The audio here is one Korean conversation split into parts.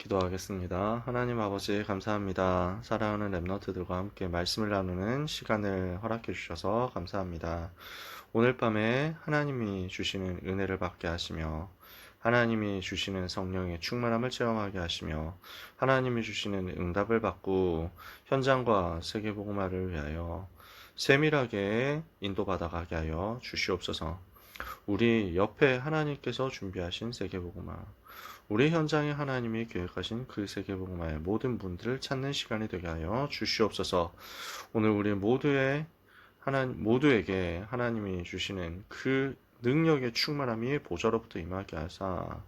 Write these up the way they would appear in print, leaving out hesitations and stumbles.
기도하겠습니다. 하나님 아버지 감사합니다. 사랑하는 랩너트들과 함께 말씀을 나누는 시간을 허락해 주셔서 감사합니다. 오늘 밤에 하나님이 주시는 은혜를 받게 하시며 하나님이 주시는 성령의 충만함을 체험하게 하시며 하나님이 주시는 응답을 받고 현장과 세계복음화를 위하여 세밀하게 인도받아가게 하여 주시옵소서. 우리 옆에 하나님께서 준비하신 세계복음화, 우리 현장에 하나님이 계획하신 그 세계복음화의 모든 분들을 찾는 시간이 되게 하여 주시옵소서. 오늘 우리 모두에게 하나님이 주시는 그 능력의 충만함이 보좌로부터 임하게 하사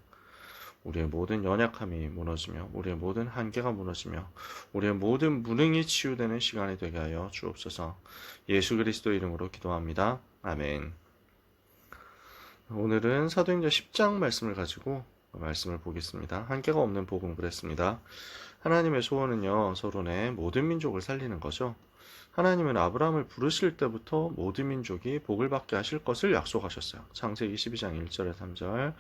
우리의 모든 연약함이 무너지며 우리의 모든 한계가 무너지며 우리의 모든 무능이 치유되는 시간이 되게 하여 주옵소서. 예수 그리스도 이름으로 기도합니다. 아멘. 오늘은 사도행전 10장 말씀을 가지고 말씀을 보겠습니다. 한계가 없는 복음 그랬습니다. 하나님의 소원은요, 서론의 모든 민족을 살리는 거죠. 하나님은 아브라함을 부르실 때부터 모든 민족이 복을 받게 하실 것을 약속하셨어요. 창세기 12장 1절에 3절,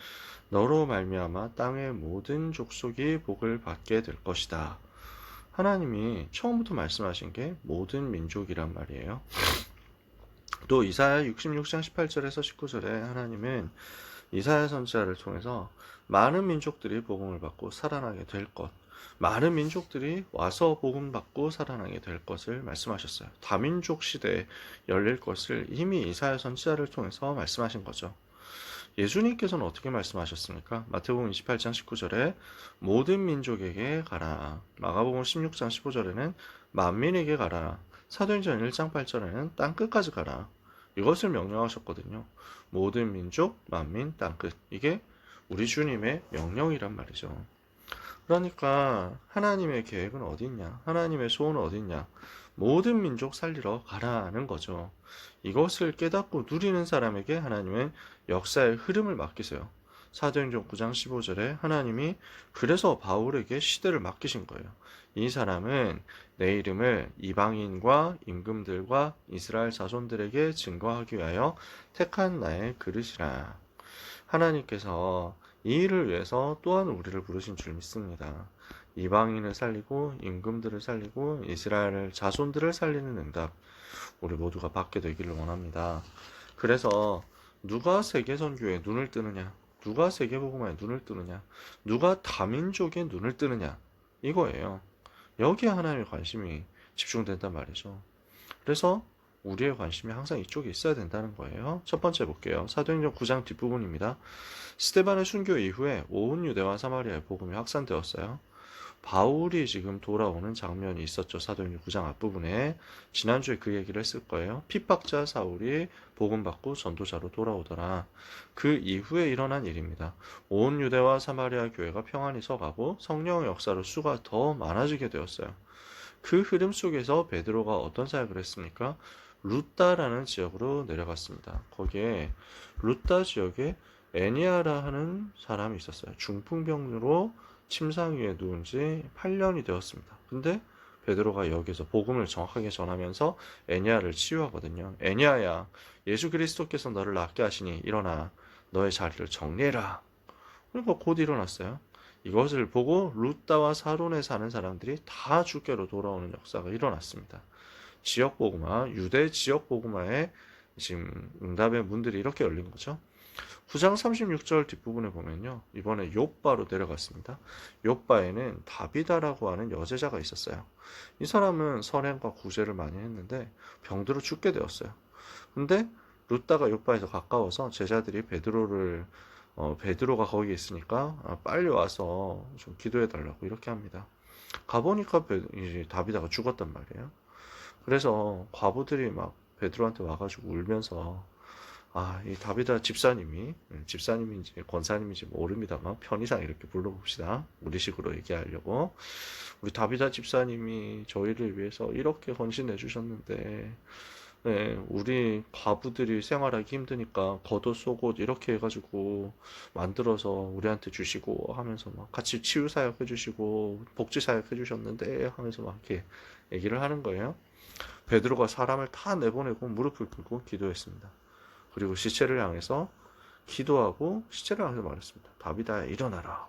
너로 말미암아 땅의 모든 족속이 복을 받게 될 것이다. 하나님이 처음부터 말씀하신 게 모든 민족이란 말이에요. 또 이사야 66장 18절에서 19절에 하나님은 이사야 선지자를 통해서 많은 민족들이 복음을 받고 살아나게 될 것, 많은 민족들이 와서 복음 받고 살아나게 될 것을 말씀하셨어요. 다민족 시대에 열릴 것을 이미 이사야 선지자를 통해서 말씀하신 거죠. 예수님께서는 어떻게 말씀하셨습니까? 마태복음 28장 19절에 모든 민족에게 가라. 마가복음 16장 15절에는 만민에게 가라. 사도행전 1장 8절에는 땅끝까지 가라. 이것을 명령하셨거든요. 모든 민족, 만민, 땅끝. 이게 우리 주님의 명령이란 말이죠. 그러니까 하나님의 계획은 어디 있냐? 하나님의 소원은 어디 있냐? 모든 민족 살리러 가라는 거죠. 이것을 깨닫고 누리는 사람에게 하나님은 역사의 흐름을 맡기세요. 사도행전 9장 15절에 하나님이 그래서 바울에게 시대를 맡기신 거예요. 이 사람은 내 이름을 이방인과 임금들과 이스라엘 자손들에게 증거하기 위하여 택한 나의 그릇이라. 하나님께서 이 일을 위해서 또한 우리를 부르신 줄 믿습니다. 이방인을 살리고 임금들을 살리고 이스라엘 자손들을 살리는 응답, 우리 모두가 받게 되기를 원합니다. 그래서 누가 세계 선교에 눈을 뜨느냐, 누가 세계 복음화에 눈을 뜨느냐, 누가 다민족에 눈을 뜨느냐, 이거예요. 여기에 하나님의 관심이 집중된단 말이죠. 그래서 우리의 관심이 항상 이쪽에 있어야 된다는 거예요. 첫 번째 볼게요. 사도행전 9장 뒷부분입니다. 스데반의 순교 이후에 온 유대와 사마리아의 복음이 확산되었어요. 바울이 지금 돌아오는 장면이 있었죠. 사도행전 9장 앞부분에. 지난주에 그 얘기를 했을 거예요. 핍박자 사울이 복음받고 전도자로 돌아오더라. 그 이후에 일어난 일입니다. 온 유대와 사마리아 교회가 평안히 서가고 성령의 역사로 수가 더 많아지게 되었어요. 그 흐름 속에서 베드로가 어떤 사역을 했습니까? 루따라는 지역으로 내려갔습니다. 거기에 루따 지역에 애니아라 하는 사람이 있었어요. 중풍병으로 침상 위에 누운 지 8년이 되었습니다. 근데 베드로가 여기서 복음을 정확하게 전하면서 애니아를 치유하거든요. 애니아야, 예수 그리스도께서 너를 낫게 하시니 일어나 너의 자리를 정리해라. 그러니까 곧 일어났어요. 이것을 보고 루따와 사론에 사는 사람들이 다 주께로 돌아오는 역사가 일어났습니다. 지역 복음화, 유대 지역 복음화에 지금 응답의 문들이 이렇게 열린 거죠. 9장 36절 뒷부분에 보면요. 이번에 욥바로 내려갔습니다. 욥바에는 다비다라고 하는 여제자가 있었어요. 이 사람은 선행과 구제를 많이 했는데 병들어 죽게 되었어요. 근데 루따가 욥바에서 가까워서 제자들이 베드로가 거기 있으니까 빨리 와서 좀 기도해 달라고 이렇게 합니다. 가보니까 이제 다비다가 죽었단 말이에요. 그래서 과부들이 막 베드로한테 와가지고 울면서 이 다비다 집사님인지 권사님인지 모릅니다만 편의상 이렇게 불러봅시다. 우리식으로 얘기하려고. 우리 다비다 집사님이 저희를 위해서 이렇게 헌신해 주셨는데 우리 과부들이 생활하기 힘드니까 겉옷 속옷 이렇게 해가지고 만들어서 우리한테 주시고 하면서 막 같이 치유 사역 해주시고 복지 사역 해주셨는데 하면서 막 이렇게 얘기를 하는 거예요. 베드로가 사람을 다 내보내고 무릎을 꿇고 기도했습니다. 그리고 시체를 향해서 기도하고 시체를 향해서 말했습니다. 다비다야 일어나라.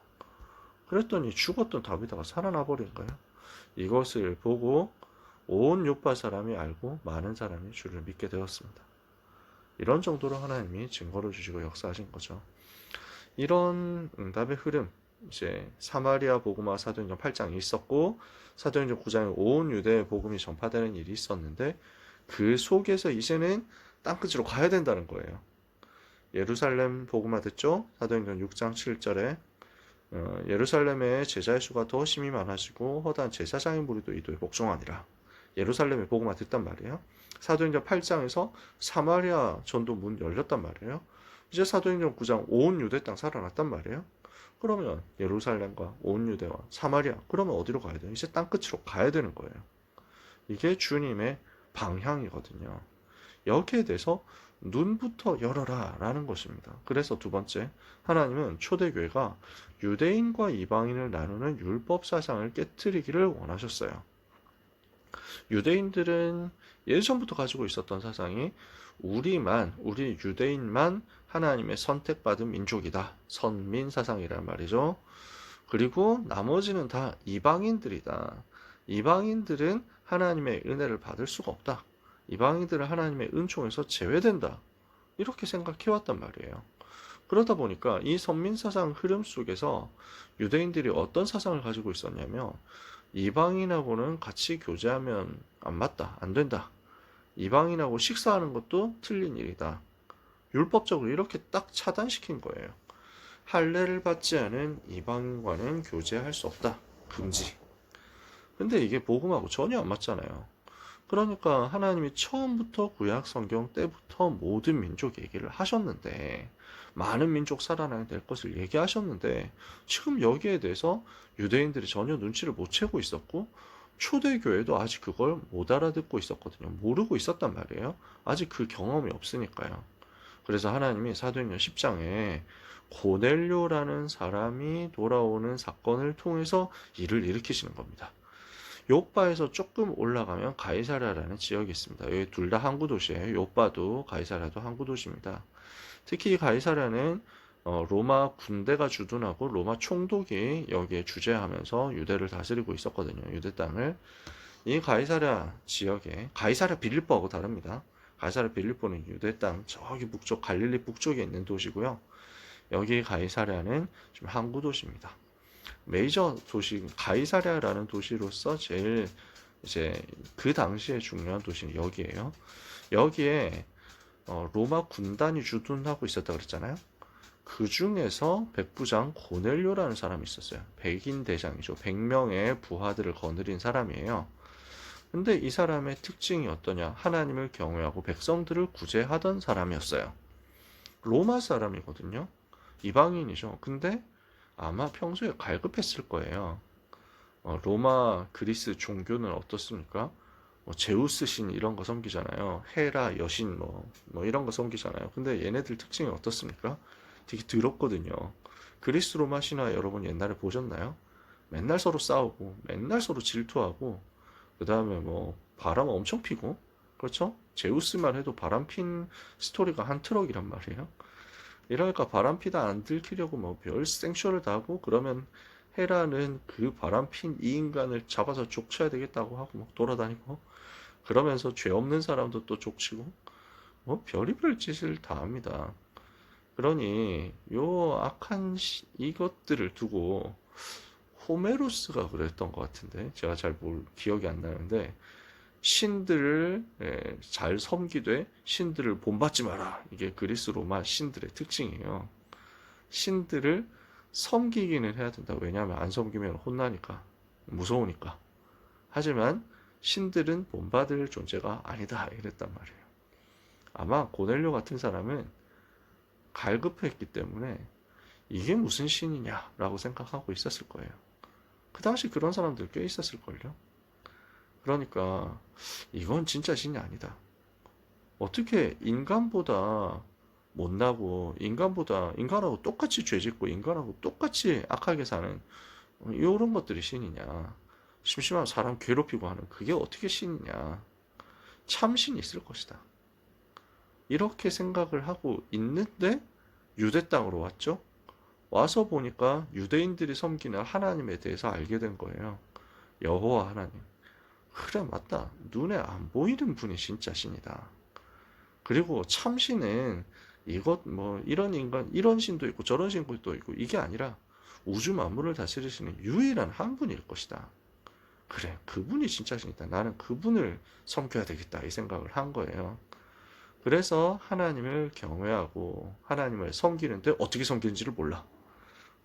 그랬더니 죽었던 다비드가 살아나 버린 거예요. 이것을 보고 온 요파 사람이 알고 많은 사람이 주를 믿게 되었습니다. 이런 정도로 하나님이 증거를 주시고 역사하신 거죠. 이런 응답의 흐름, 이제 사마리아 복음화 사도행전 8장이 있었고 사도행전 9장에 온 유대의 복음이 전파되는 일이 있었는데 그 속에서 이제는 땅끝으로 가야 된다는 거예요. 예루살렘 복음화 됐죠? 사도행전 6장 7절에 예루살렘의 제자의 수가 더 심히 많아지고 허다한 제사장의 무리도 이도에 복종하니라. 예루살렘의 복음화 됐단 말이에요. 사도행전 8장에서 사마리아 전도 문 열렸단 말이에요. 이제 사도행전 9장 온 유대 땅 살아났단 말이에요. 그러면 예루살렘과 온 유대와 사마리아, 그러면 어디로 가야 돼요? 이제 땅끝으로 가야 되는 거예요. 이게 주님의 방향이거든요. 여기에 대해서 눈부터 열어라 라는 것입니다. 그래서 두 번째, 하나님은 초대교회가 유대인과 이방인을 나누는 율법 사상을 깨트리기를 원하셨어요. 유대인들은 예전부터 가지고 있었던 사상이 우리 유대인만 하나님의 선택받은 민족이다. 선민 사상이란 말이죠. 그리고 나머지는 다 이방인들이다. 이방인들은 하나님의 은혜를 받을 수가 없다. 이방인들은 하나님의 은총에서 제외된다. 이렇게 생각해왔단 말이에요. 그러다 보니까 이 선민사상 흐름 속에서 유대인들이 어떤 사상을 가지고 있었냐면 이방인하고는 같이 교제하면 안 맞다, 안 된다. 이방인하고 식사하는 것도 틀린 일이다. 율법적으로 이렇게 딱 차단시킨 거예요. 할례를 받지 않은 이방인과는 교제할 수 없다. 금지. 근데 이게 복음하고 전혀 안 맞잖아요. 그러니까 하나님이 처음부터 구약 성경 때부터 모든 민족 얘기를 하셨는데 많은 민족 살아나야 될 것을 얘기하셨는데 지금 여기에 대해서 유대인들이 전혀 눈치를 못 채고 있었고 초대교회도 아직 그걸 못 알아듣고 있었거든요. 모르고 있었단 말이에요. 아직 그 경험이 없으니까요. 그래서 하나님이 사도행전 10장에 고넬료라는 사람이 돌아오는 사건을 통해서 일을 일으키시는 겁니다. 요빠에서 조금 올라가면 가이사랴라는 지역이 있습니다. 여기 둘 다 항구 도시예요. 요빠도 가이사랴도 항구 도시입니다. 특히 가이사랴는 로마 군대가 주둔하고 로마 총독이 여기에 주재하면서 유대를 다스리고 있었거든요. 유대 땅을. 이 가이사랴 지역에 가이사랴 빌립보하고 다릅니다. 가이사랴 빌립보는 유대 땅 저기 북쪽 갈릴리 북쪽에 있는 도시고요. 여기 가이사랴는 좀 항구 도시입니다. 메이저 도시 가이사랴라는 도시로서 제일 이제 그 당시에 중요한 도시는 여기예요. 여기에 로마 군단이 주둔하고 있었다 그랬잖아요. 그 중에서 백부장 고넬료라는 사람이 있었어요. 백인 대장이죠. 100명의 부하들을 거느린 사람이에요. 근데 이 사람의 특징이 어떠냐? 하나님을 경외하고 백성들을 구제하던 사람이었어요. 로마 사람이거든요. 이방인이죠. 근데 아마 평소에 갈급했을 거예요. 로마 그리스 종교는 어떻습니까? 제우스 신 이런 거 섬기잖아요. 헤라 여신 뭐 이런 거 섬기잖아요. 근데 얘네들 특징이 어떻습니까? 되게 더럽거든요. 그리스 로마 신화 여러분 옛날에 보셨나요? 맨날 서로 싸우고 맨날 서로 질투하고 그 다음에 뭐 바람 엄청 피고 그렇죠? 제우스만 해도 바람 핀 스토리가 한 트럭이란 말이에요. 이러니까 바람 피다 안 들키려고 뭐 별 생쇼를 다 하고 그러면 헤라는 그 바람 핀 이 인간을 잡아서 족쳐야 되겠다고 하고 막 돌아다니고 그러면서 죄 없는 사람도 또 족치고 뭐 별의별 짓을 다 합니다. 그러니 요 악한 이것들을 두고 호메로스가 그랬던 것 같은데 제가 잘 기억이 안 나는데 신들을 잘 섬기되 신들을 본받지 마라. 이게 그리스 로마 신들의 특징이에요. 신들을 섬기기는 해야 된다. 왜냐하면 안 섬기면 혼나니까 무서우니까. 하지만 신들은 본받을 존재가 아니다. 이랬단 말이에요. 아마 고넬료 같은 사람은 갈급했기 때문에 이게 무슨 신이냐라고 생각하고 있었을 거예요. 그 당시 그런 사람들 꽤 있었을걸요. 그러니까 이건 진짜 신이 아니다. 어떻게 인간보다 못나고 인간하고 똑같이 죄짓고 인간하고 똑같이 악하게 사는 이런 것들이 신이냐. 심심하면 사람 괴롭히고 하는 그게 어떻게 신이냐. 참신이 있을 것이다. 이렇게 생각을 하고 있는데 유대 땅으로 왔죠. 와서 보니까 유대인들이 섬기는 하나님에 대해서 알게 된 거예요. 여호와 하나님. 그래, 맞다. 눈에 안 보이는 분이 진짜 신이다. 그리고 참신은 이것 뭐 이런 인간 이런 신도 있고 저런 신도 있고 이게 아니라 우주 만물을 다스리시는 유일한 한 분일 것이다. 그래, 그분이 진짜 신이다. 나는 그분을 섬겨야 되겠다 이 생각을 한 거예요. 그래서 하나님을 경외하고 하나님을 섬기는데 어떻게 섬기는지를 몰라.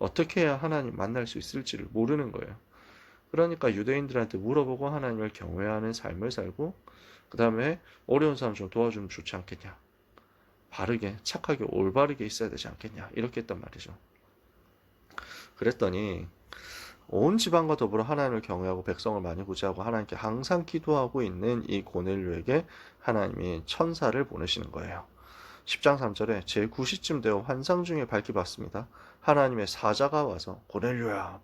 어떻게 해야 하나님 만날 수 있을지를 모르는 거예요. 그러니까 유대인들한테 물어보고 하나님을 경외하는 삶을 살고 그 다음에 어려운 사람 좀 도와주면 좋지 않겠냐. 바르게 착하게 올바르게 있어야 되지 않겠냐. 이렇게 했단 말이죠. 그랬더니 온 지방과 더불어 하나님을 경외하고 백성을 많이 구제하고 하나님께 항상 기도하고 있는 이 고넬료에게 하나님이 천사를 보내시는 거예요. 10장 3절에 제9시쯤 되어 환상 중에 밝히 봤습니다. 하나님의 사자가 와서 고넬료야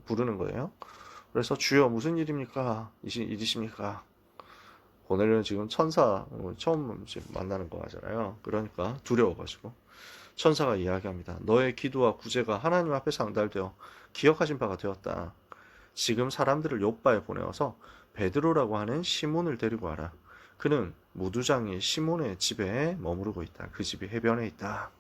부르는 거예요. 그래서 주여 무슨 일입니까? 일이십니까? 고넬료는 지금 천사 처음 만나는 거 하잖아요. 그러니까 두려워가지고 천사가 이야기합니다. 너의 기도와 구제가 하나님 앞에 상달되어 기억하신 바가 되었다. 지금 사람들을 욥바에 보내어서 베드로라고 하는 시몬을 데리고 와라. 그는 무두장이 시몬의 집에 머무르고 있다. 그 집이 해변에 있다.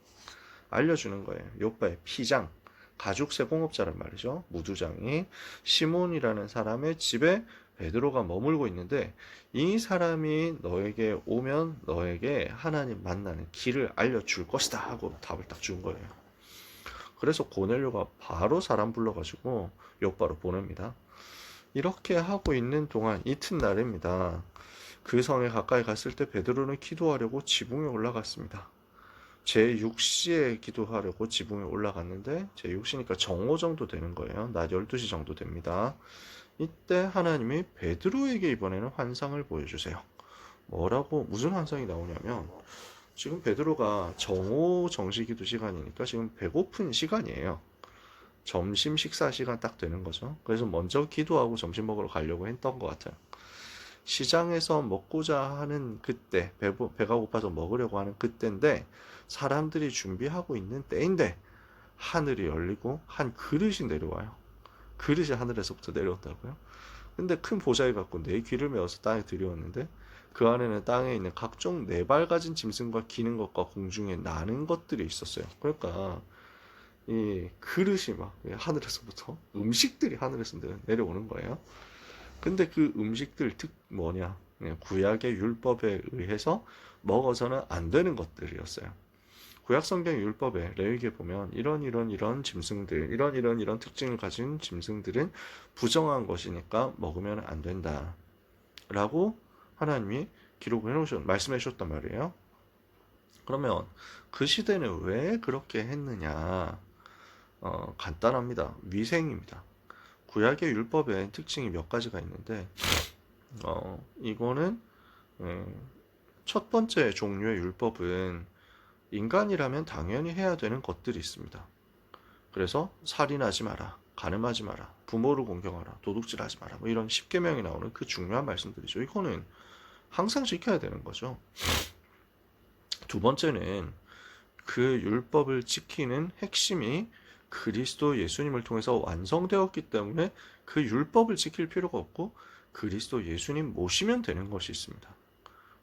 알려주는 거예요. 욥바의 피장, 가죽 세공업자란 말이죠. 무두장이 시몬이라는 사람의 집에 베드로가 머물고 있는데 이 사람이 너에게 오면 너에게 하나님 만나는 길을 알려줄 것이다 하고 답을 딱 준 거예요. 그래서 고넬료가 바로 사람 불러가지고 욥바로 보냅니다. 이렇게 하고 있는 동안 이튿날입니다. 그 성에 가까이 갔을 때 베드로는 기도하려고 지붕에 올라갔습니다. 제6시에 기도하려고 지붕에 올라갔는데 제6시니까 정오 정도 되는 거예요. 낮 12시 정도 됩니다. 이때 하나님이 베드로에게 이번에는 환상을 보여주세요. 무슨 환상이 나오냐면 지금 베드로가 정오 정시기도 시간이니까 지금 배고픈 시간이에요. 점심 식사 시간 딱 되는 거죠. 그래서 먼저 기도하고 점심 먹으러 가려고 했던 것 같아요. 시장에서 먹고자 하는 그때, 배가 고파서 먹으려고 하는 그때인데 사람들이 준비하고 있는 때인데 하늘이 열리고 한 그릇이 내려와요. 그릇이 하늘에서부터 내려왔다고요? 근데 큰 보자기 갖고 네 귀를 메어서 땅에 들여왔는데 그 안에는 땅에 있는 각종 네 발 가진 짐승과 기는 것과 공중에 나는 것들이 있었어요. 그러니까 이 그릇이 막 하늘에서부터 음식들이 하늘에서 내려오는 거예요. 근데 그 음식들 뭐냐? 구약의 율법에 의해서 먹어서는 안 되는 것들이었어요. 구약 성경 율법에 레위기에 보면 이런 짐승들, 이런 특징을 가진 짐승들은 부정한 것이니까 먹으면 안 된다. 라고 하나님이 기록을 말씀해 주셨단 말이에요. 그러면 그 시대는 왜 그렇게 했느냐? 간단합니다. 위생입니다. 구약의 율법의 특징이 몇 가지가 있는데, 이거는, 첫 번째 종류의 율법은 인간이라면 당연히 해야 되는 것들이 있습니다. 그래서 살인하지 마라, 간음하지 마라, 부모를 공경하라, 도둑질하지 마라, 뭐 이런 10계명이 나오는 그 중요한 말씀들이죠. 이거는 항상 지켜야 되는 거죠. 두 번째는 그 율법을 지키는 핵심이 그리스도 예수님을 통해서 완성되었기 때문에 그 율법을 지킬 필요가 없고 그리스도 예수님 모시면 되는 것이 있습니다.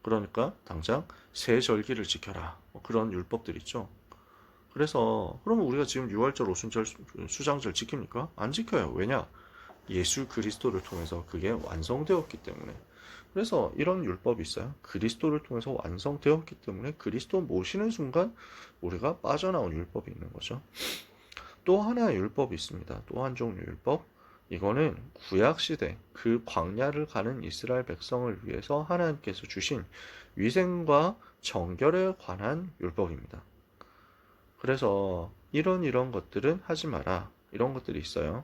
그러니까 당장 새 절기를 지켜라. 그런 율법들 있죠. 그래서 그러면 우리가 지금 유월절, 오순절, 수장절 지킵니까? 안 지켜요. 왜냐? 예수 그리스도를 통해서 그게 완성되었기 때문에. 그래서 이런 율법이 있어요. 그리스도를 통해서 완성되었기 때문에 그리스도 모시는 순간 우리가 빠져나온 율법이 있는 거죠. 또 하나의 율법이 있습니다. 또 한 종류 율법. 이거는 구약시대 그 광야를 가는 이스라엘 백성을 위해서 하나님께서 주신 위생과 정결에 관한 율법입니다. 그래서 이런 것들은 하지 마라. 이런 것들이 있어요.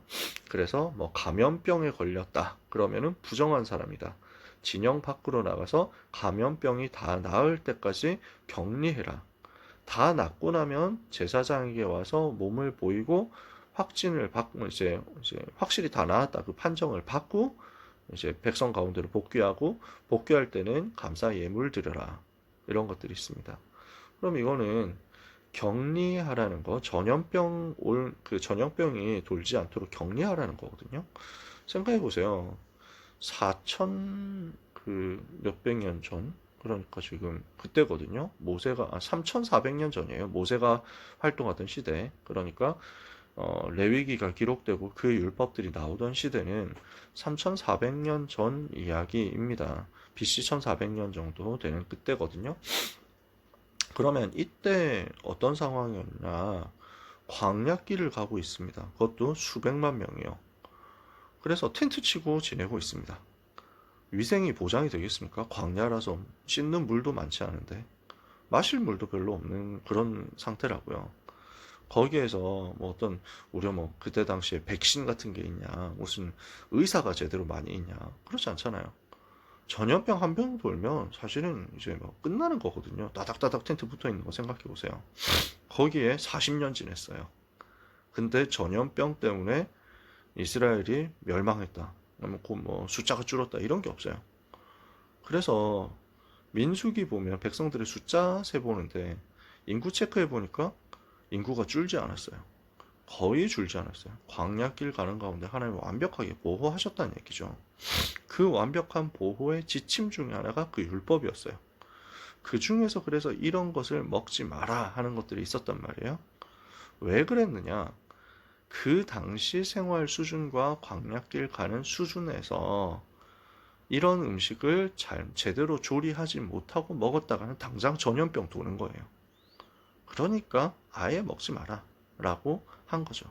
그래서 뭐 감염병에 걸렸다. 그러면은 부정한 사람이다. 진영 밖으로 나가서 감염병이 다 나을 때까지 격리해라. 다 낫고 나면 제사장에게 와서 몸을 보이고 확진을 받고 이제 확실히 다 나았다 그 판정을 받고 이제 백성 가운데로 복귀하고 복귀할 때는 감사 예물 드려라. 이런 것들이 있습니다. 그럼 이거는 격리하라는 거, 전염병이 돌지 않도록 격리하라는 거거든요. 생각해 보세요. 4천 그 몇백 년 전, 그러니까 지금 그때거든요. 모세가 3,400년 전이에요. 모세가 활동하던 시대. 그러니까 레위기가 기록되고 그 율법들이 나오던 시대는 3,400년 전 이야기입니다. BC 1,400년 정도 되는 그때거든요. 그러면 이때 어떤 상황이었냐? 광야길을 가고 있습니다. 그것도 수백만 명이요. 그래서 텐트 치고 지내고 있습니다. 위생이 보장이 되겠습니까? 광야라서 씻는 물도 많지 않은데 마실 물도 별로 없는 그런 상태라고요. 거기에서 뭐 어떤 우려 뭐 그때 당시에 백신 같은 게 있냐, 무슨 의사가 제대로 많이 있냐, 그렇지 않잖아요. 전염병 한 병 돌면 사실은 이제 뭐 끝나는 거거든요. 따닥따닥 텐트 붙어 있는 거 생각해 보세요. 거기에 40년 지냈어요. 근데 전염병 때문에 이스라엘이 멸망했다. 뭐 숫자가 줄었다 이런 게 없어요. 그래서 민수기 보면 백성들의 숫자 세 보는데 인구 체크해 보니까 인구가 줄지 않았어요. 거의 줄지 않았어요. 광야길 가는 가운데 하나님 완벽하게 보호하셨다는 얘기죠. 그 완벽한 보호의 지침 중에 하나가 그 율법이었어요. 그 중에서 그래서 이런 것을 먹지 마라 하는 것들이 있었단 말이에요. 왜 그랬느냐? 그 당시 생활 수준과 광야길 가는 수준에서 이런 음식을 제대로 조리하지 못하고 먹었다가는 당장 전염병 도는 거예요. 그러니까 아예 먹지 마라 라고 한 거죠.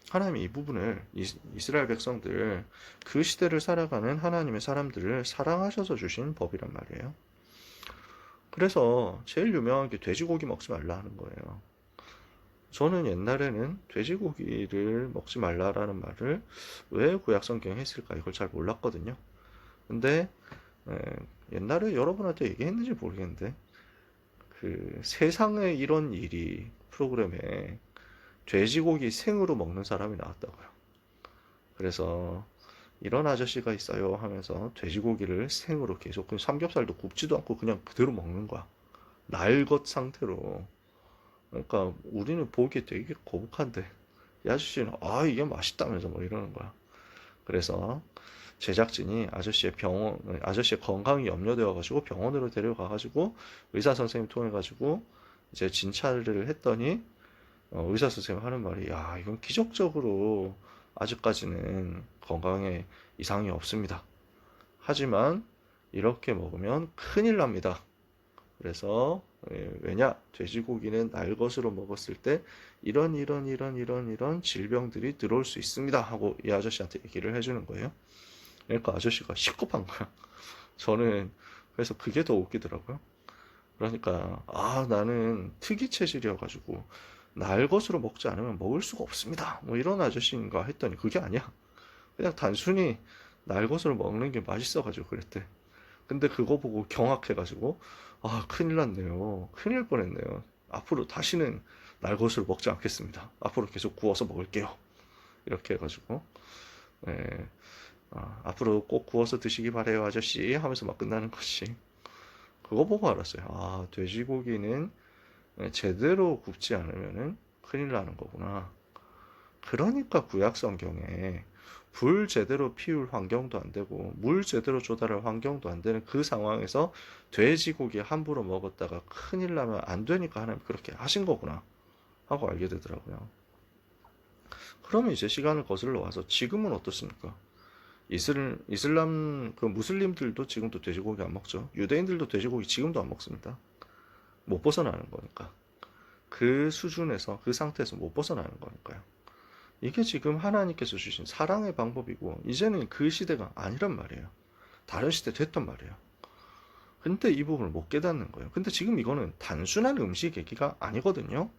하나님이 이 부분을 이스라엘 백성들, 그 시대를 살아가는 하나님의 사람들을 사랑하셔서 주신 법이란 말이에요. 그래서 제일 유명한 게 돼지고기 먹지 말라 하는 거예요. 저는 옛날에는 돼지고기를 먹지 말라라는 말을 왜 구약성경에 했을까 이걸 잘 몰랐거든요. 근데 옛날에 여러분한테 얘기했는지 모르겠는데 그 세상에 이런 일이 프로그램에 돼지고기 생으로 먹는 사람이 나왔다고요. 그래서 이런 아저씨가 있어요 하면서 돼지고기를 생으로 계속 삼겹살도 굽지도 않고 그냥 그대로 먹는 거야. 날것 상태로. 그러니까 우리는 보기에 되게 거북한데 이 아저씨는 이게 맛있다면서 뭐 이러는 거야. 그래서 제작진이 아저씨의 건강이 염려되어 가지고 병원으로 데려가 가지고 의사 선생님 통해 가지고 이제 진찰을 했더니 의사 선생님 하는 말이 야 이건 기적적으로 아직까지는 건강에 이상이 없습니다. 하지만 이렇게 먹으면 큰일 납니다. 그래서 왜냐? 돼지고기는 날 것으로 먹었을 때 이런 질병들이 들어올 수 있습니다 하고 이 아저씨한테 얘기를 해주는 거예요. 그러니까 아저씨가 식겁한 거야. 저는 그래서 그게 더 웃기더라고요. 그러니까 나는 특이 체질이어가지고 날 것으로 먹지 않으면 먹을 수가 없습니다. 뭐 이런 아저씨인가 했더니 그게 아니야. 그냥 단순히 날 것으로 먹는 게 맛있어가지고 그랬대. 근데 그거 보고 경악해가지고 큰일 났네요. 큰일 날 뻔했네요. 앞으로 다시는 날 것으로 먹지 않겠습니다. 앞으로 계속 구워서 먹을게요. 이렇게 해가지고 앞으로 꼭 구워서 드시기 바래요 아저씨 하면서 막 끝나는 것이 그거 보고 알았어요. 돼지고기는 제대로 굽지 않으면은 큰일 나는 거구나. 그러니까 구약 성경에 불 제대로 피울 환경도 안 되고 물 제대로 조달할 환경도 안 되는 그 상황에서 돼지고기 함부로 먹었다가 큰일 나면 안 되니까 하나님 그렇게 하신 거구나 하고 알게 되더라고요. 그러면 이제 시간을 거슬러 와서 지금은 어떻습니까? 이슬람 그 무슬림들도 지금도 돼지고기 안 먹죠. 유대인들도 돼지고기 지금도 안 먹습니다. 못 벗어나는 거니까. 그 수준에서 그 상태에서 못 벗어나는 거니까요. 이게 지금 하나님께서 주신 사랑의 방법이고 이제는 그 시대가 아니란 말이에요. 다른 시대 됐단 말이에요. 근데 이 부분을 못 깨닫는 거예요. 근데 지금 이거는 단순한 음식 얘기가 아니거든요.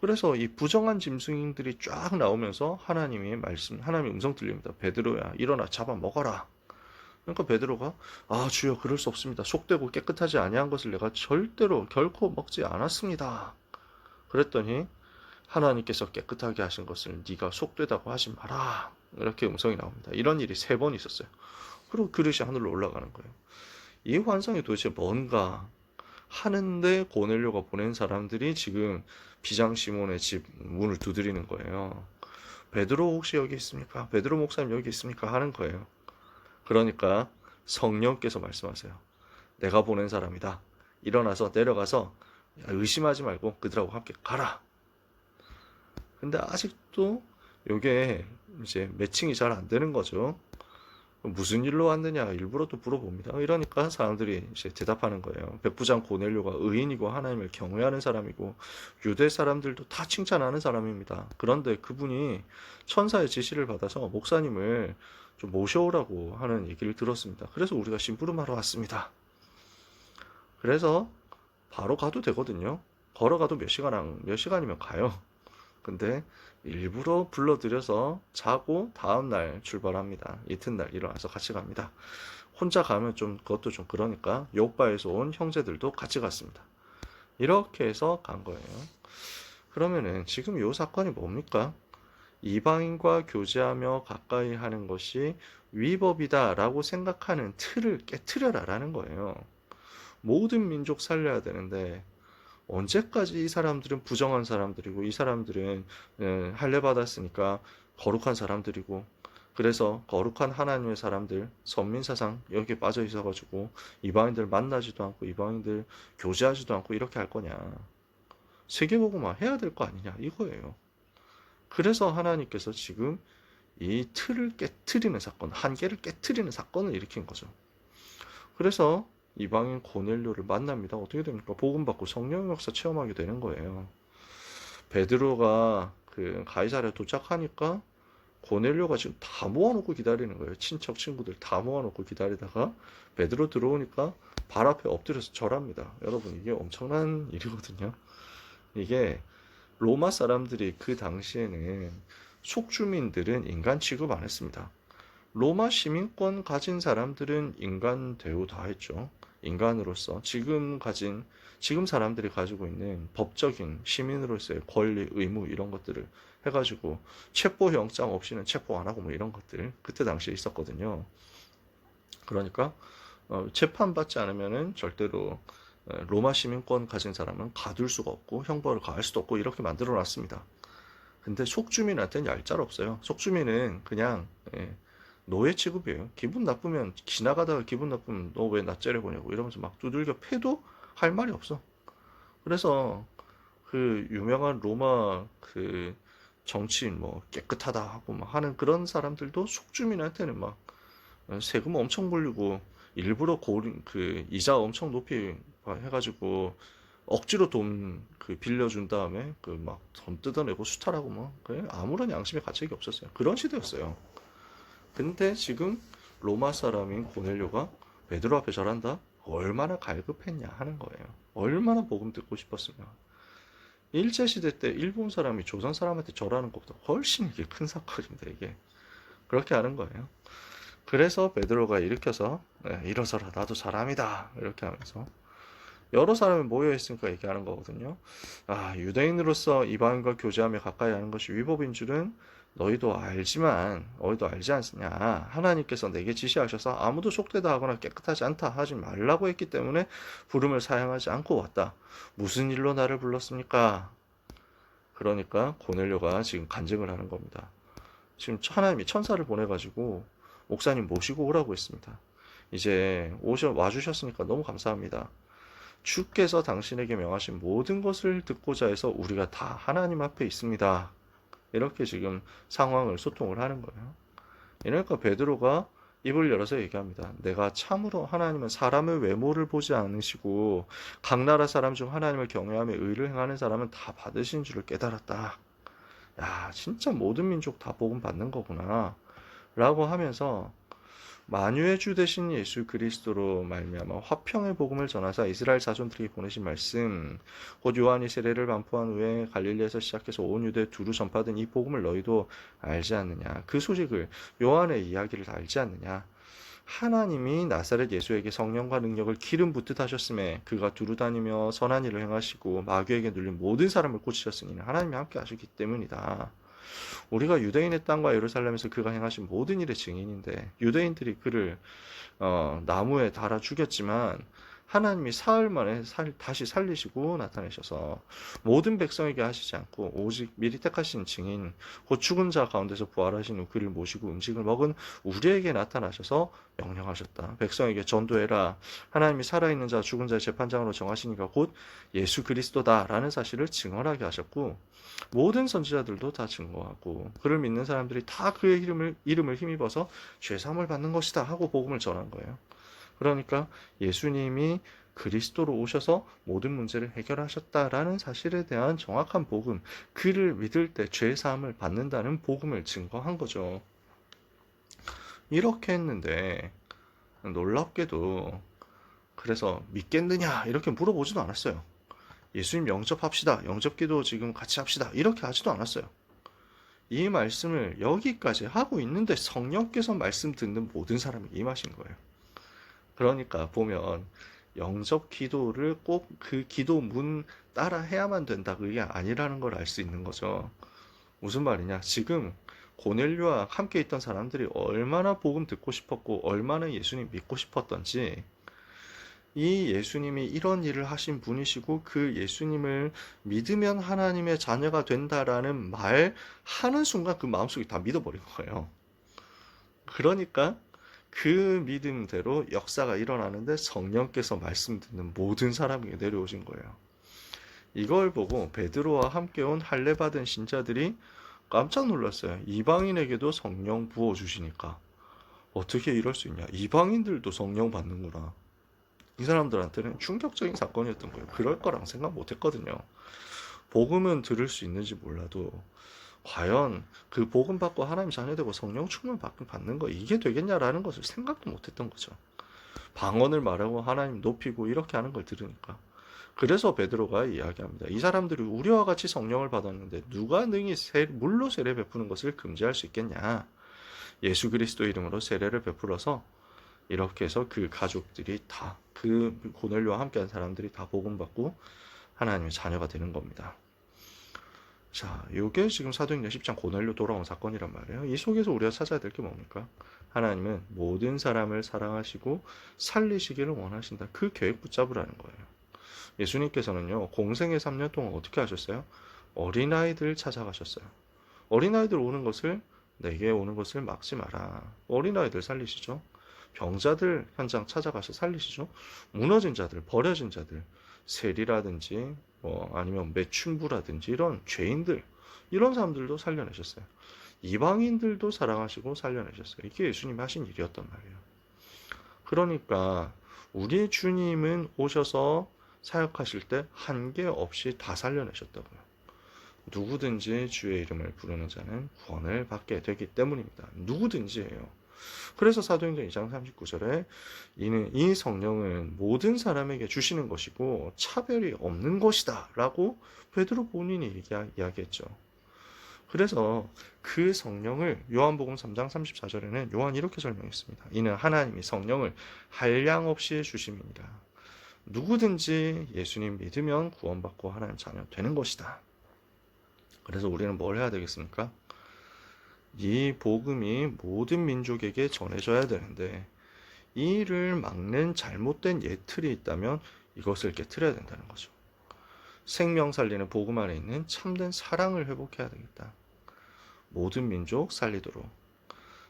그래서 이 부정한 짐승들이 쫙 나오면서 하나님의 음성 들립니다. 베드로야, 일어나 잡아 먹어라. 그러니까 베드로가 주여 그럴 수 없습니다. 속되고 깨끗하지 아니한 것을 내가 절대로 결코 먹지 않았습니다. 그랬더니 하나님께서 깨끗하게 하신 것을 네가 속되다고 하지 마라. 이렇게 음성이 나옵니다. 이런 일이 3번 있었어요. 그리고 그릇이 하늘로 올라가는 거예요. 이 환상이 도대체 뭔가 하는데 고넬료가 보낸 사람들이 지금 비장 시몬의 집 문을 두드리는 거예요. 베드로 혹시 여기 있습니까? 베드로 목사님 여기 있습니까? 하는 거예요. 그러니까 성령께서 말씀하세요. 내가 보낸 사람이다. 일어나서 내려가서 의심하지 말고 그들하고 함께 가라. 근데 아직도 이게 이제 매칭이 잘 안 되는 거죠. 무슨 일로 왔느냐 일부러 또 물어봅니다. 이러니까 사람들이 이제 대답하는 거예요. 백부장 고넬료가 의인이고 하나님을 경외하는 사람이고 유대 사람들도 다 칭찬하는 사람입니다. 그런데 그분이 천사의 지시를 받아서 목사님을 좀 모셔오라고 하는 얘기를 들었습니다. 그래서 우리가 심부름하러 왔습니다. 그래서 바로 가도 되거든요. 걸어가도 몇 시간이면 가요. 근데 일부러 불러들여서 자고 다음날 출발합니다. 이튿날 일어나서 같이 갑니다. 혼자 가면 좀 그것도 좀 그러니까 요바에서 온 형제들도 같이 갔습니다. 이렇게 해서 간 거예요. 그러면은 지금 요 사건이 뭡니까? 이방인과 교제하며 가까이 하는 것이 위법이다라고 생각하는 틀을 깨트려라라는 거예요. 모든 민족 살려야 되는데 언제까지 이 사람들은 부정한 사람들이고 이 사람들은 할례 받았으니까 거룩한 사람들이고 그래서 거룩한 하나님의 사람들 선민사상 여기에 빠져 있어가지고 이방인들 만나지도 않고 이방인들 교제하지도 않고 이렇게 할 거냐. 세계복음화 해야 될 거 아니냐 이거예요. 그래서 하나님께서 지금 이 틀을 깨트리는 사건, 한계를 깨트리는 사건을 일으킨 거죠. 그래서 이방인 고넬료를 만납니다. 어떻게 됩니까? 복음 받고 성령의 역사 체험하게 되는 거예요. 베드로가 그 가이사랴 도착하니까 고넬료가 지금 다 모아놓고 기다리는 거예요. 친척 친구들 다 모아놓고 기다리다가 베드로 들어오니까 발 앞에 엎드려서 절합니다. 여러분 이게 엄청난 일이거든요. 이게 로마 사람들이 그 당시에는 속주민들은 인간 취급 안 했습니다. 로마 시민권 가진 사람들은 인간 대우 다 했죠. 인간으로서 지금 사람들이 가지고 있는 법적인 시민으로서의 권리, 의무 이런 것들을 해가지고 체포영장 없이는 체포 안 하고 뭐 이런 것들 그때 당시에 있었거든요. 그러니까 재판받지 않으면은 절대로 로마 시민권 가진 사람은 가둘 수가 없고 형벌을 가할 수도 없고 이렇게 만들어 놨습니다. 근데 속주민한테는 얄짤 없어요. 속주민은 그냥 노예 취급이에요. 기분 나쁘면 지나가다가 기분 나쁘면 너 왜 나 째려보냐고 이러면서 막 두들겨 패도 할 말이 없어. 그래서 그 유명한 로마 그 정치인 뭐 깨끗하다 하고 막 하는 그런 사람들도 속주민한테는 막 세금 엄청 물리고 일부러 그 이자 엄청 높이 해가지고 억지로 돈 그 빌려준 다음에 그 막 돈 뜯어내고 수탈하고 뭐 아무런 양심의 가책이 없었어요. 그런 시대였어요. 근데 지금 로마 사람인 고넬료가 베드로 앞에 절한다? 얼마나 갈급했냐 하는 거예요. 얼마나 복음 듣고 싶었으면. 일제시대 때 일본 사람이 조선 사람한테 절하는 것보다 훨씬 이게 큰 사건인데 이게 그렇게 하는 거예요. 그래서 베드로가 일으켜서 일어서라 나도 사람이다 이렇게 하면서 여러 사람이 모여있으니까 얘기하는 거거든요. 아, 유대인으로서 이방인과 교제하며 가까이 하는 것이 위법인 줄은 너희도 알지 않느냐. 하나님께서 내게 지시하셔서 아무도 속되다 하거나 깨끗하지 않다 하지 말라고 했기 때문에 부름을 사양하지 않고 왔다. 무슨 일로 나를 불렀습니까? 그러니까 고넬료가 지금 간증을 하는 겁니다. 지금 하나님이 천사를 보내가지고 목사님 모시고 오라고 했습니다. 이제 와주셨으니까 너무 감사합니다. 주께서 당신에게 명하신 모든 것을 듣고자 해서 우리가 다 하나님 앞에 있습니다. 이렇게 지금 상황을 소통을 하는 거예요. 이러니까 베드로가 입을 열어서 얘기합니다. 내가 참으로 하나님은 사람의 외모를 보지 않으시고 각 나라 사람 중 하나님을 경외하며 의를 행하는 사람은 다 받으신 줄을 깨달았다. 야, 진짜 모든 민족 다 복음 받는 거구나. 라고 하면서 만유의 주 되신 예수 그리스도로 말미암아 화평의 복음을 전하사 이스라엘 자손들에게 보내신 말씀 곧 요한이 세례를 반포한 후에 갈릴리에서 시작해서 온 유대에 두루 전파된 이 복음을 너희도 알지 않느냐. 그 소식을 요한의 이야기를 알지 않느냐. 하나님이 나사렛 예수에게 성령과 능력을 기름 붓듯 하셨음에 그가 두루 다니며 선한 일을 행하시고 마귀에게 눌린 모든 사람을 고치셨으니 하나님이 함께 하셨기 때문이다. 우리가 유대인의 땅과 예루살렘에서 그가 행하신 모든 일의 증인인데 유대인들이 그를 나무에 달아 죽였지만 하나님이 사흘 만에 다시 살리시고 나타내셔서 모든 백성에게 하시지 않고 오직 미리 택하신 증인 곧 죽은 자 가운데서 부활하신 후 그를 모시고 음식을 먹은 우리에게 나타나셔서 명령하셨다. 백성에게 전도해라. 하나님이 살아있는 자 죽은 자의 재판장으로 정하시니까 곧 예수 그리스도다라는 사실을 증언하게 하셨고 모든 선지자들도 다 증거하고 그를 믿는 사람들이 다 그의 이름을 힘입어서 죄사함을 받는 것이다 하고 복음을 전한 거예요. 그러니까 예수님이 그리스도로 오셔서 모든 문제를 해결하셨다라는 사실에 대한 정확한 복음, 그를 믿을 때 죄사함을 받는다는 복음을 증거한 거죠. 이렇게 했는데 놀랍게도 그래서 믿겠느냐 이렇게 물어보지도 않았어요. 예수님 영접합시다. 영접기도 지금 같이 합시다. 이렇게 하지도 않았어요. 이 말씀을 여기까지 하고 있는데 성령께서 말씀 듣는 모든 사람이 임하신 거예요. 그러니까 보면 영접 기도를 꼭 그 기도문 따라 해야만 된다 그게 아니라는 걸 알 수 있는 거죠. 무슨 말이냐? 지금 고넬료와 함께 있던 사람들이 얼마나 복음 듣고 싶었고 얼마나 예수님 믿고 싶었던지 이 예수님이 이런 일을 하신 분이시고 그 예수님을 믿으면 하나님의 자녀가 된다라는 말 하는 순간 그 마음속에 다 믿어버린 거예요. 그러니까 그 믿음대로 역사가 일어나는데 성령께서 말씀 듣는 모든 사람에게 내려오신 거예요. 이걸 보고 베드로와 함께 온 할례 받은 신자들이 깜짝 놀랐어요. 이방인에게도 성령 부어주시니까 어떻게 이럴 수 있냐. 이방인들도 성령 받는구나. 이 사람들한테는 충격적인 사건이었던 거예요. 그럴 거랑 생각 못 했거든요. 복음은 들을 수 있는지 몰라도 과연 그 복음 받고 하나님 자녀되고 성령 충만 받는 거 이게 되겠냐라는 것을 생각도 못 했던 거죠. 방언을 말하고 하나님 높이고 이렇게 하는 걸 들으니까. 그래서 베드로가 이야기합니다. 이 사람들이 우리와 같이 성령을 받았는데 누가 능히 물로 세례 베푸는 것을 금지할 수 있겠냐. 예수 그리스도 이름으로 세례를 베풀어서 이렇게 해서 그 가족들이 다 그 고넬료와 함께한 사람들이 다 복음 받고 하나님의 자녀가 되는 겁니다. 자, 이게 지금 사도행전 10장 고넬료 돌아온 사건이란 말이에요. 이 속에서 우리가 찾아야 될 게 뭡니까? 하나님은 모든 사람을 사랑하시고 살리시기를 원하신다. 그 계획 붙잡으라는 거예요. 예수님께서는요, 공생의 3년 동안 어떻게 하셨어요? 어린아이들 찾아가셨어요. 어린아이들 오는 것을 내게 오는 것을 막지 마라. 어린아이들 살리시죠. 병자들 현장 찾아가서 살리시죠. 무너진 자들, 버려진 자들, 세리라든지 아니면 매춘부라든지 이런 죄인들, 이런 사람들도 살려내셨어요. 이방인들도 사랑하시고 살려내셨어요. 이게 예수님이 하신 일이었단 말이에요. 그러니까 우리 주님은 오셔서 사역하실 때 한계 없이 다 살려내셨다고요. 누구든지 주의 이름을 부르는 자는 구원을 받게 되기 때문입니다. 누구든지예요. 그래서 사도행전 2장 39절에 이 성령은 모든 사람에게 주시는 것이고 차별이 없는 것이다 라고 베드로 본인이 이야기했죠. 그래서 그 성령을 요한복음 3장 34절에는 요한이 이렇게 설명했습니다. 이는 하나님이 성령을 한량 없이 주심이니라. 누구든지 예수님 믿으면 구원받고 하나님 자녀 되는 것이다. 그래서 우리는 뭘 해야 되겠습니까? 이 복음이 모든 민족에게 전해져야 되는데 이 일을 막는 잘못된 예틀이 있다면 이것을 깨트려야 된다는 거죠. 생명 살리는 복음 안에 있는 참된 사랑을 회복해야 되겠다. 모든 민족 살리도록,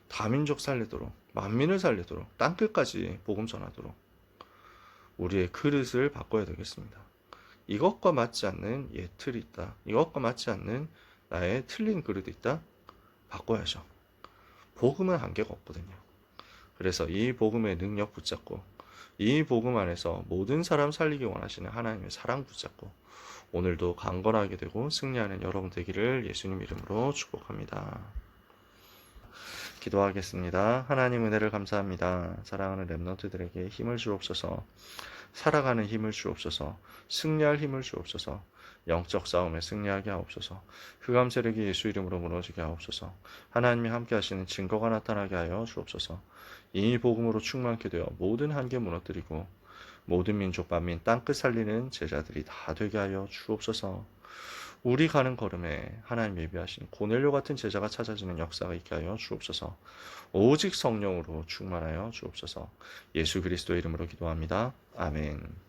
다민족 살리도록, 만민을 살리도록, 땅끝까지 복음 전하도록 우리의 그릇을 바꿔야 되겠습니다. 이것과 맞지 않는 예틀이 있다. 이것과 맞지 않는 나의 틀린 그릇이 있다. 바꿔야죠. 복음은 한계가 없거든요. 그래서 이 복음의 능력 붙잡고 이 복음 안에서 모든 사람 살리기 원하시는 하나님의 사랑 붙잡고 오늘도 강건하게 되고 승리하는 여러분 되기를 예수님 이름으로 축복합니다. 기도하겠습니다. 하나님 은혜를 감사합니다. 사랑하는 렘넌트들에게 힘을 주옵소서. 살아가는 힘을 주옵소서. 승리할 힘을 주옵소서. 영적 싸움에 승리하게 하옵소서. 흑암 세력이 예수 이름으로 무너지게 하옵소서. 하나님이 함께 하시는 증거가 나타나게 하여 주옵소서. 이 복음으로 충만케 되어 모든 한계 무너뜨리고 모든 민족 만민 땅끝 살리는 제자들이 다 되게 하여 주옵소서. 우리 가는 걸음에 하나님 예비하신 고넬료 같은 제자가 찾아지는 역사가 있게 하여 주옵소서. 오직 성령으로 충만하여 주옵소서. 예수 그리스도의 이름으로 기도합니다. 아멘.